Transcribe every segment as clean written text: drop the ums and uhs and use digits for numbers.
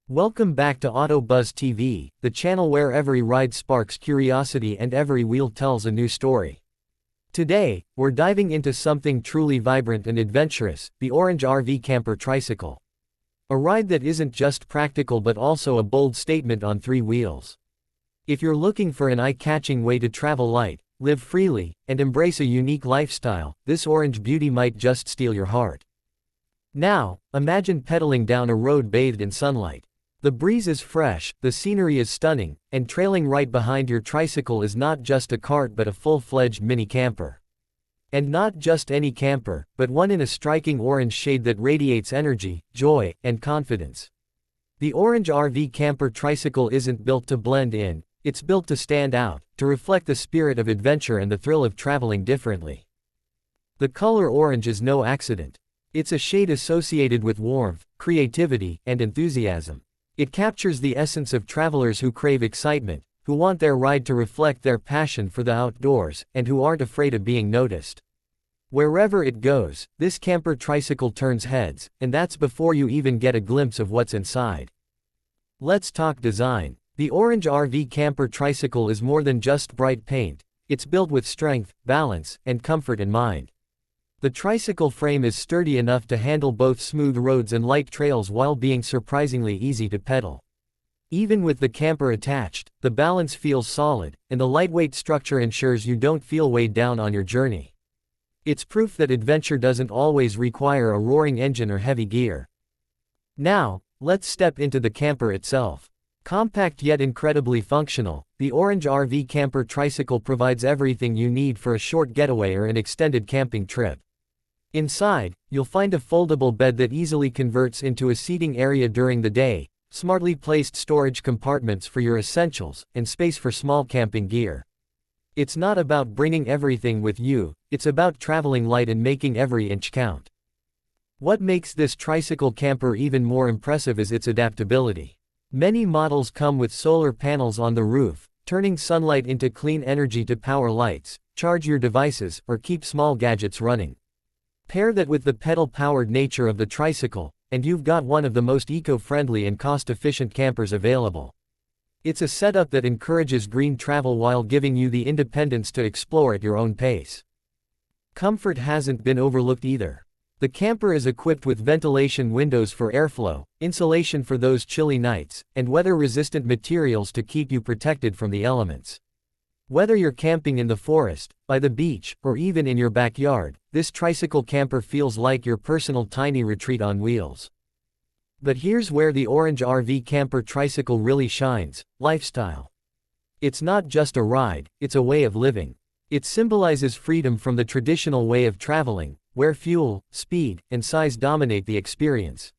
Welcome back to Auto Buzz TV, the channel where every ride sparks curiosity and every wheel tells a new story. Today, we're diving into something truly vibrant and adventurous, the orange RV camper Tricycle. A ride that isn't just practical but also a bold statement on three wheels. If you're looking for an eye-catching way to travel light, live freely, and embrace a unique lifestyle, this orange beauty might just steal your heart. Now, imagine pedaling down a road bathed in sunlight. The breeze is fresh, the scenery is stunning, and trailing right behind your tricycle is not just a cart but a full-fledged mini camper. And not just any camper, but one in a striking orange shade that radiates energy, joy, and confidence. The orange RV camper Tricycle isn't built to blend in, it's built to stand out, to reflect the spirit of adventure and the thrill of traveling differently. The color orange is no accident. It's a shade associated with warmth, creativity, and enthusiasm. It captures the essence of travelers who crave excitement, who want their ride to reflect their passion for the outdoors, and who aren't afraid of being noticed. Wherever it goes, this camper Tricycle turns heads, and that's before you even get a glimpse of what's inside. Let's talk design. The orange RV camper Tricycle is more than just bright paint. It's built with strength, balance, and comfort in mind. The tricycle frame is sturdy enough to handle both smooth roads and light trails while being surprisingly easy to pedal. Even with the camper attached, the balance feels solid, and the lightweight structure ensures you don't feel weighed down on your journey. It's proof that adventure doesn't always require a roaring engine or heavy gear. Now, let's step into the camper itself. Compact yet incredibly functional, the orange RV camper Tricycle provides everything you need for a short getaway or an extended camping trip. Inside, you'll find a foldable bed that easily converts into a seating area during the day, smartly placed storage compartments for your essentials, and space for small camping gear. It's not about bringing everything with you, it's about traveling light and making every inch count. What makes this tricycle camper even more impressive is its adaptability. Many models come with solar panels on the roof, turning sunlight into clean energy to power lights, charge your devices, or keep small gadgets running. Pair that with the pedal-powered nature of the Tricycle, and you've got one of the most eco-friendly and cost-efficient campers available. It's a setup that encourages green travel while giving you the independence to explore at your own pace. Comfort hasn't been overlooked either. The camper is equipped with ventilation windows for airflow, insulation for those chilly nights, and weather-resistant materials to keep you protected from the elements. Whether you're camping in the forest, by the beach, or even in your backyard, this tricycle camper feels like your personal tiny retreat on wheels. But here's where the orange RV camper Tricycle really shines: lifestyle. It's not just a ride, it's a way of living. It symbolizes freedom from the traditional way of traveling, where fuel, speed, and size dominate the experience.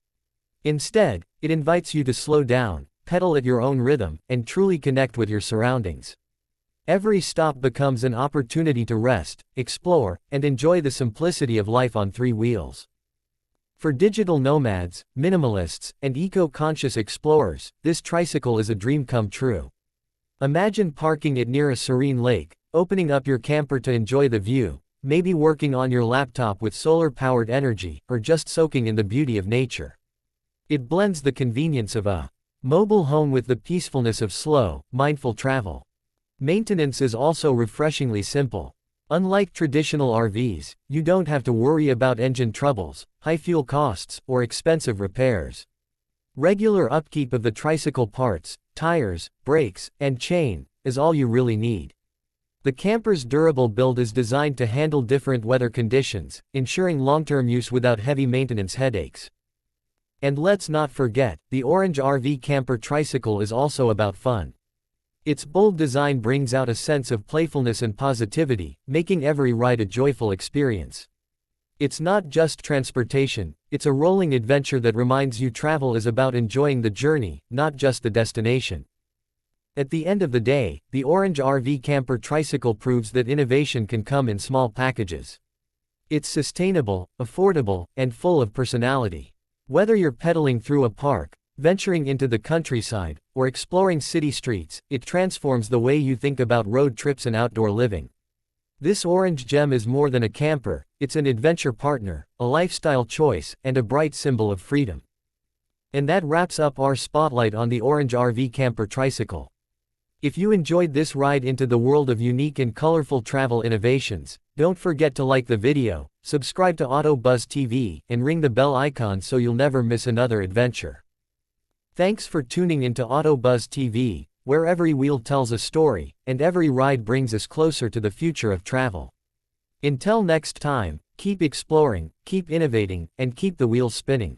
Instead, it invites you to slow down, pedal at your own rhythm, and truly connect with your surroundings. Every stop becomes an opportunity to rest, explore, and enjoy the simplicity of life on three wheels. For digital nomads, minimalists, and eco-conscious explorers, this tricycle is a dream come true. Imagine parking it near a serene lake, opening up your camper to enjoy the view, maybe working on your laptop with solar-powered energy, or just soaking in the beauty of nature. It blends the convenience of a mobile home with the peacefulness of slow, mindful travel. Maintenance is also refreshingly simple. Unlike traditional RVs, you don't have to worry about engine troubles, high fuel costs, or expensive repairs. Regular upkeep of the tricycle parts, tires, brakes, and chain is all you really need. The camper's durable build is designed to handle different weather conditions, ensuring long-term use without heavy maintenance headaches. And let's not forget, the orange RV camper Tricycle is also about fun. Its bold design brings out a sense of playfulness and positivity, making every ride a joyful experience. It's not just transportation, it's a rolling adventure that reminds you travel is about enjoying the journey, not just the destination. At the end of the day, the orange RV camper Tricycle proves that innovation can come in small packages. It's sustainable, affordable, and full of personality. Whether you're pedaling through a park, venturing into the countryside, or exploring city streets, it transforms the way you think about road trips and outdoor living. This orange gem is more than a camper, it's an adventure partner, a lifestyle choice, and a bright symbol of freedom. And that wraps up our spotlight on the orange RV camper Tricycle. If you enjoyed this ride into the world of unique and colorful travel innovations, don't forget to like the video, subscribe to AutoBuzz TV, and ring the bell icon so you'll never miss another adventure. Thanks for tuning into AutoBuzz TV, where every wheel tells a story, and every ride brings us closer to the future of travel. Until next time, keep exploring, keep innovating, and keep the wheels spinning.